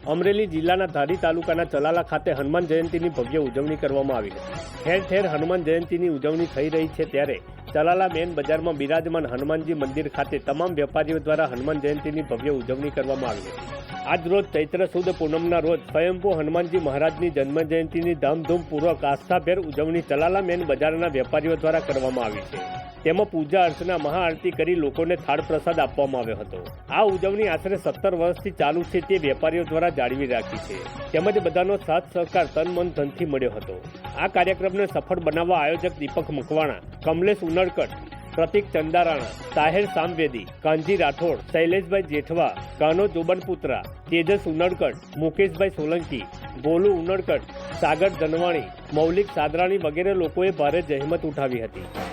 અમરેલી જિલ્લાના ધારી તાલુકાના ચલાલા ખાતે હનુમાન જયંતીની ભવ્ય ઉજવણી કરવામાં આવી હતી। ઠેર ઠેર હનુમાન જયંતીની ઉજવણી થઈ રહી છે ત્યારે ચલાલા મેન બજારમાં બિરાજમાન હનુમાનજી મંદિર ખાતે તમામ વેપારીઓ દ્વારા હનુમાન જયંતીની ભવ્ય ઉજવણી કરવામાં આવી હતી। આજ રોજ ચૈત્ર સુદ પૂનમના રોજ સ્વયંભૂ હનુમાનજી મહારાજની જન્મ જયંતીની ધામધૂમપૂર્વક આસ્થાભેર ઉજવણી ચલાલા મેન બજારના વેપારીઓ દ્વારા કરવામાં આવી છે। તેમાં પૂજા અર્ચના મહાઆરતી કરી લોકોને થાળ પ્રસાદ આપવામાં આવ્યો હતો। આ ઉજવણી આશરે 17 વર્ષથી ચાલુ છે તે વેપારીઓ દ્વારા જાળવી રાખી છે તેમજ બધાનો સાથ સહકાર તન મન ધનથી મળ્યો હતો। આ કાર્યક્રમને સફળ બનાવવા આયોજક દીપક મકવાણા, કમલેશ ઉનડકટ, પ્રતિક ચંદારાણા, તાહેર સામવેદી, કાનજી રાઠોડ, શૈલેષભાઈ જેઠવા, કાનો જોબનપુત્રા, તેજસ ઉનડકટ, મુકેશભાઈ સોલંકી, ગોલુ ઉનડકટ, સાગર ધનવાણી, મૌલિક સાદરાણી વગેરે લોકોએ ભારે જહેમત ઉઠાવી હતી।